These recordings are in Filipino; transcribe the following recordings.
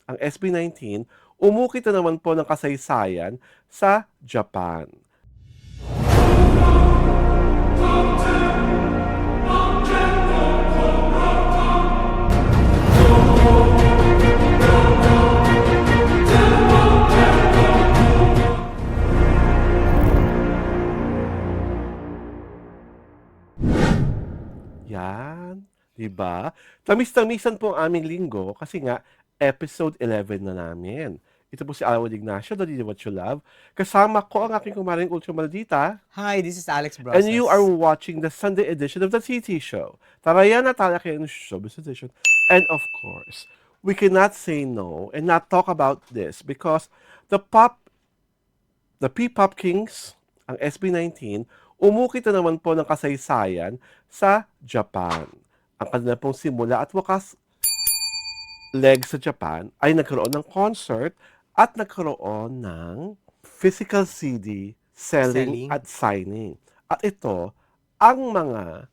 ang SB19, umukit na naman po ng kasaysayan sa Japan. Yan, 'di ba? Tamis-tamisan po ang aming linggo kasi nga episode 11 na namin. Ito po si Alwin Ignacio, the Leader What You Love. Kasama ko ang aking kumaring Ultra Maldita, Hi, this is Alex and you are Brosas. watching the Sunday edition of the TT Show. Tara yan na tayo kayo ng Showbiz Edition. And of course, we cannot say no and not talk about this because the P-Pop Kings, ang SB19, umukit na naman po ng kasaysayan sa Japan. Ang kanila pong simula at wakas leg sa Japan ay nagkaroon ng concert at nagkaroon ng physical CD selling Selling. at signing. At ito ang mga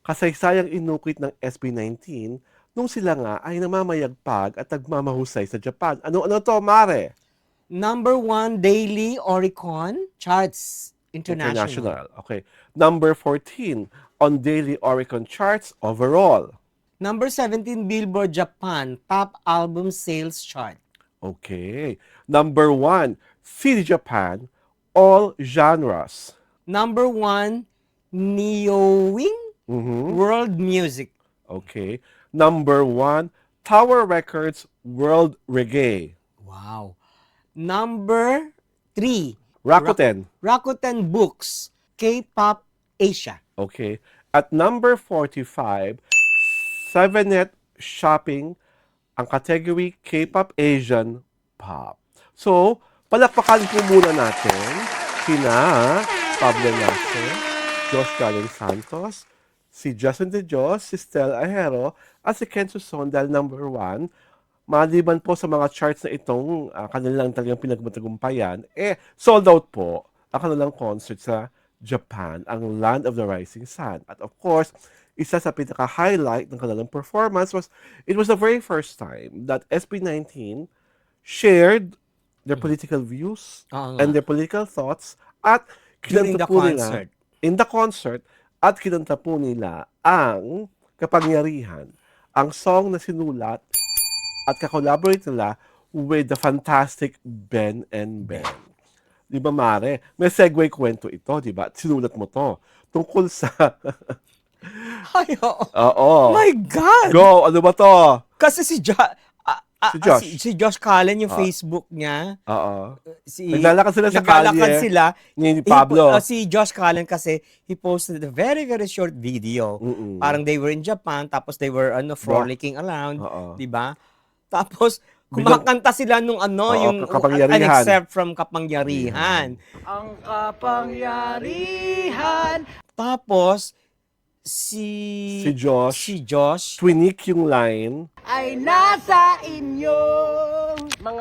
kasaysayang inukit ng SB19 nung sila nga ay namamayagpag at nagmamahusay sa Japan. Ano to, Mare? Number 1 daily Oricon charts international. Okay. Number 14 on Daily Oricon charts overall. Number 17 Billboard Japan top album sales chart. Okay. Number 1, CD Japan, all genres. Number 1 Neowing Mhm. World Music. Okay. Number 1, Tower Records World Reggae. Wow. Number 3 Rakuten. Rakuten Books K-pop Asia. Okay. At number 45, 7net Shopping, ang category K-pop Asian Pop. So, palakpakan po muna natin sina Pablo Lasso, Josh Galen Santos, si Justin De Dios, si Stel Ahero, at si Ken Suson dahil number 1. Maliban po sa mga charts na itong kanilang talagang pinagmatagumpayan, sold out po ang kanilang concert sa Japan, ang Land of the Rising Sun. At of course, isa sa pinaka-highlight ng kanilang performance was, it was the very first time that SB19 shared their political views Oo nga. and their political thoughts at During kinanta the po concert. nila, in the concert, at kinanta po nila ang Kapangyarihan, ang song na sinulat at kakolaborate nila with the fantastic Ben and Ben. Di ba, Mare? May segue kwento ito, di ba? At sinulat mo to. Tungkol sa... Ay, oo. Oo. My God! Go! Ano ba to? Kasi Si Josh. si Josh Cullen, yung Ah. Facebook niya, Oo. si Naglalakad sila sa naglalakad kalye. sila. Ni Pablo. Si Josh Cullen kasi he posted a very very short video. Mm-mm. Parang they were in Japan tapos they were frolicking around, Oo. 'di ba? Tapos Biglang- kumakanta sila nung Oo, yung kapangyarihan. an excerpt from Kapangyarihan. Ang kapangyarihan. Tapos si Si Josh. si Josh Twinik yung line. Ay nasa inyo. Mga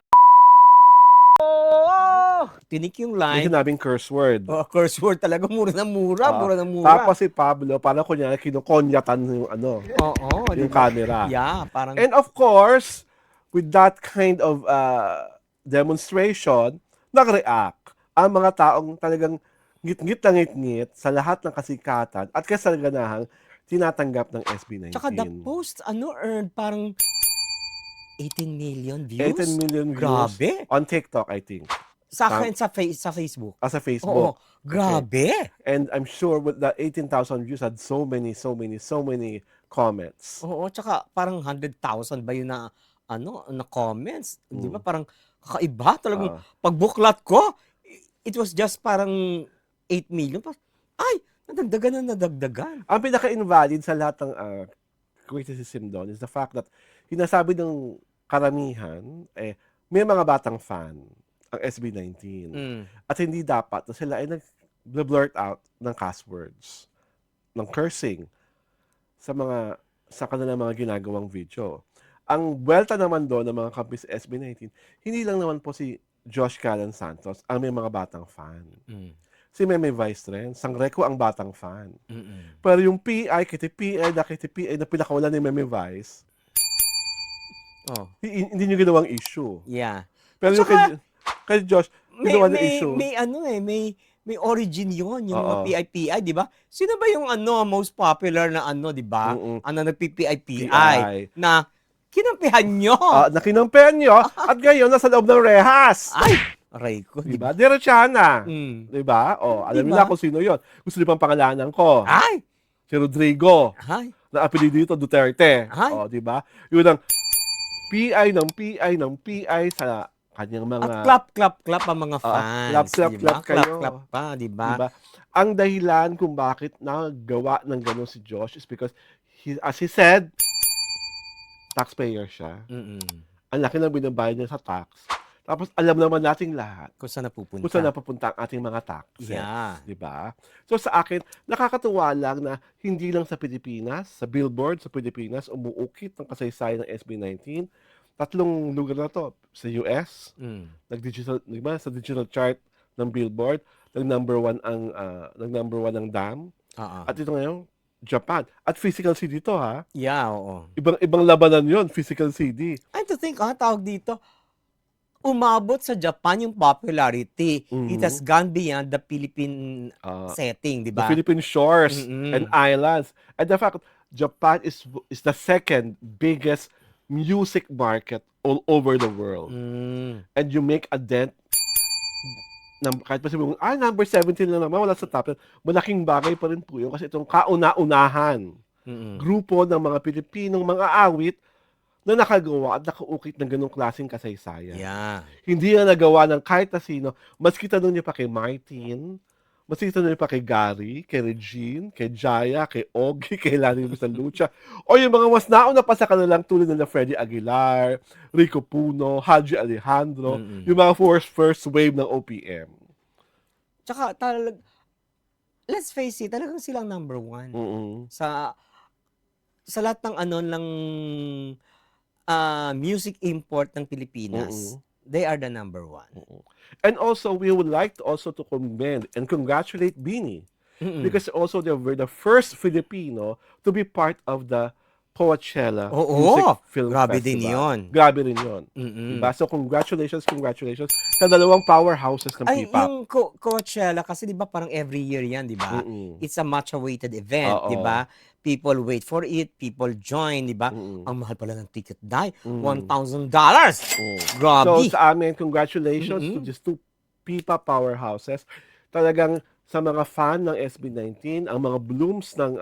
tinik yung May line. sinabing curse word. Curse word talaga, mura na mura, Oo. mura na mura. Tapos si Pablo, parang kunya kinukonyatan yung Oo, yung diba? camera. Yeah, parang And of course, with that kind of demonstration, nag-react ang mga taong talagang ngit-ngit na ngit-ngit sa lahat ng kasikatan at kasaganahang tinatanggap ng SB19. tsaka the post earned parang 18 million views. 18 million views Grabe. on TikTok, I think, Sa akin sa Facebook. as a Oo, Facebook. grabe. And I'm sure with the 18,000 views had so many comments. Oo, tsaka parang 100,000 ba yun na na comments, 'di ba? Parang kakaiba talagang pagbuklat ko, it was just parang 8 million. Ay, nadagdagan. Ang pinaka-invalid sa lahat ng criticism doon is the fact that sinasabi ng karamihan, may mga batang fan ang SB19. At hindi dapat na sila ay nag-blurt out ng cuss words, ng cursing sa kanilang mga ginagawang video. Ang buwelta naman doon ng mga kampi sa SB19, hindi lang naman po si Josh Galen Santos ang may mga batang fan. Si Meme Vice rin, Sangreco ang batang fan. Pero yung PI, kiti PI na pinakawalan ni Meme Vice, Oh, Hindi nyo ginawang issue. yeah. Pero At yung saka, kay Josh, ginawa ng issue. may origin yon yung mga Oo. PIPI, di ba? Sino ba yung most popular na di ba? Mm-mm. Nagpi-PIPI PI. na kinampihan nyo. Nakinampihan nyo, at ngayon, nasa loob ng rehas. Ay, aray ko, di ba? Diba? Diretsahan na. Mm. Diba? Alam niyo Diba? na kung sino yon. Gusto niyo pang pangalanan ko. Ay, Si Rodrigo. ay, Na apelido dito, Duterte. Ay. Diba? Yun ang PI ng PI ng PI sa kanyang mga... at clap, clap, clap ang mga fans. clap, clap, di ba? clap kayo. Clap, clap pa, di ba? Diba? Ang dahilan kung bakit nagawa ng gano'n si Josh is because, as he said, taxpayer siya. Mm-mm. Ang laki ng binabayad niya sa tax. Tapos alam naman nating lahat Kung saan napupunta. kung saan napapunta ang ating mga taxes. Yeah. Diba? So sa akin, nakakatuwa lang na hindi lang sa Pilipinas, sa Billboard sa Pilipinas, umuukit ng kasaysayan ng SB19. 3 lugar na to. Sa US, Mm. diba? Sa digital chart ng Billboard, nag-number 1 ang DAM. Oo. At ito ngayon, Japan. At physical CD to, ha? Yeah, oo. Ibang labanan yon, physical CD. And to think, tawag dito, umabot sa Japan yung popularity. Mhm. It has gone beyond the Philippine setting, di The ba? Philippine shores Mm-mm. and islands. And the fact, Japan is the second biggest music market all over the world. Mm. And you make a dent kahit pa sabihin mo, number 17 lang naman, wala sa top 10. Malaking bagay pa rin po yun kasi itong kauna-unahan Mm-mm. grupo ng mga Pilipinong mga awit na nakagawa at nakaukit ng ganong klaseng kasaysayan. Yeah. Hindi na nagawa ng kahit na sino. Maski tanong niya pa kay Martin, maski tanong niya pa kay Gary, kay Regine, kay Jaya, kay Ogie, kay Lani Lucha, o yung mga mas nauna pa sa kanilang tulad na Freddie Aguilar, Rico Puno, Haji Alejandro, Mm-mm. yung mga first wave ng OPM. Tsaka, let's face it, talagang silang number 1. Mm-mm. Sa lahat ng ng music import ng Pilipinas, they are the number 1. And also, we would like to commend and congratulate Beanie because also they were the first Filipino to be part of the Coachella Oo, Music Film grabe Festival. din yun. Grabe rin yun. Mm-mm. Diba? So, congratulations sa dalawang powerhouses ng Ay, P-pop. yung Coachella, kasi di ba parang every year yan, di ba? Mm-mm. It's a much-awaited event, Oo. di ba? People wait for it, people join, di ba? Mm-mm. Ang mahal pala ng ticket, dahil Mm. $1,000. So, Grabe. sa amin, congratulations to Mm-mm. these 2 P-pop powerhouses. Talagang sa mga fan ng SB19, ang mga blooms ng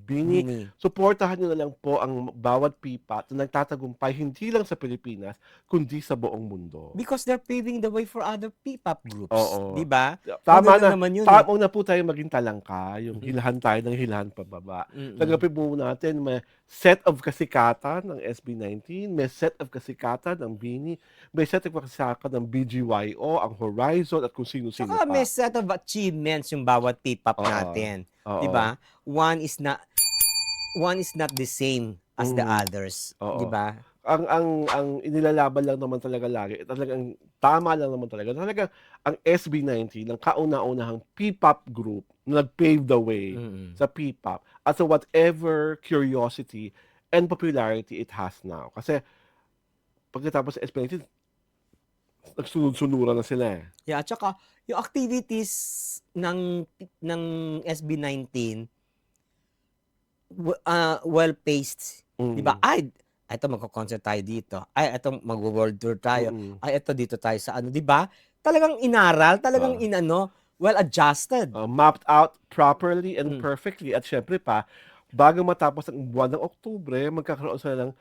Beanie, Beanie. suportahan nyo na lang po ang bawat P-pop na nagtatagumpay hindi lang sa Pilipinas, kundi sa buong mundo. Because they're paving the way for other P-pop groups, Oo. di ba? Tama Maganda na. naman yun, Tama na po tayo maging talangka, yung hilahan tayo ng hilahan pababa. Mm-mm. Tanggapin po natin, may set of kasikatan ng SB19, may set of kasikatan ng Beanie, may set of kasikatan ng BGYO, ang Horizon, at kung sino-sino Saka pa. may set of achievements yung bawat P-pop Oo. natin. Oo. Di ba? One is not the same as the others, Oo. di ba? Ang inilalaban lang naman talaga lagi, talagang tama lang naman talaga. Talagang ang SB19, ang kauna-unahang P-pop group na nag-pave the way Mm-mm. sa P-pop at sa whatever curiosity and popularity it has now. Kasi pagkatapos sa SB19, nagsunod-sunuran na sila eh. Yeah, at saka yung activities ng SB19 well-paced, Mm. di ba? Ay, eto magko-concert tayo dito. Ay, eto mag-world tour tayo. Mm. Ay, eto dito tayo sa di ba? Talagang inaral, talagang well-adjusted. Mapped out properly and Mm. perfectly. At syempre pa, bago matapos ang buwan ng Oktubre, magkakaroon sila ng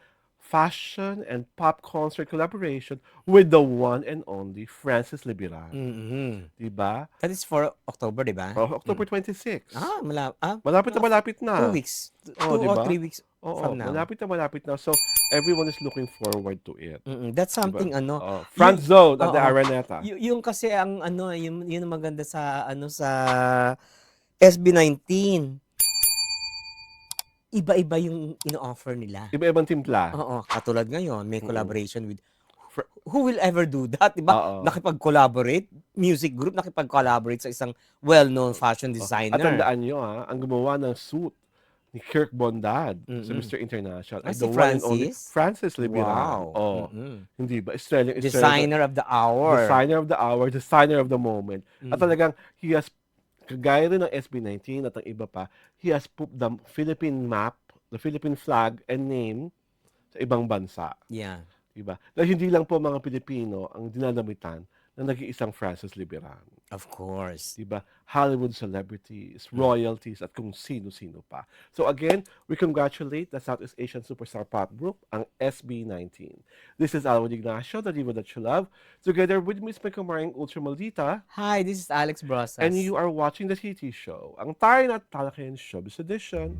fashion and pop concert collaboration with the one and only Francis Libiran. Mm-hmm. Diba? That is for October, di ba? October 26. Malapit na. 2 weeks. 2 diba? or 3 weeks Oo, from now. malapit na. So, everyone is looking forward to it. That's something, Front zone at the Oo. Araneta. yung kasi ang yun ang maganda sa sa SB19. Iba-iba yung ino-offer nila. Iba-ibang timpla. Oo, katulad ngayon, may collaboration with who will ever do that, 'di ba? Oo. Nakipag-collaborate, music group nakipag-collaborate sa isang well-known fashion At designer. tandaan nyo ang gumawa ng suit ni Kirk Bondad, si Mm-mm. Mr. International. Ah, Ay, si the one and only Francis? Francis Libiran. Wow. Oh, Mm-mm. hindi ba? Australian, Designer of the hour. designer of the hour, designer of the moment. At Mm. talagang, he has, kagaya rin ng SB19 at ang iba pa, he has put the Philippine map, the Philippine flag and name sa ibang bansa. Yeah. Diba? Dahil hindi lang po mga Pilipino ang dinadamitan ng nag-iisang Francis Libiran. Of course. Diba? Hollywood celebrities, royalties, at kung sino-sino pa. So again, we congratulate the Southeast Asian Superstar Pop Group, ang SB19. This is Alvin Ignacio, the diva that you love, together with Miss Mecomaring Ultramaldita, Hi, this is Alex Brosas. and you are watching the TT Show, ang tayo na talakayan showbiz edition.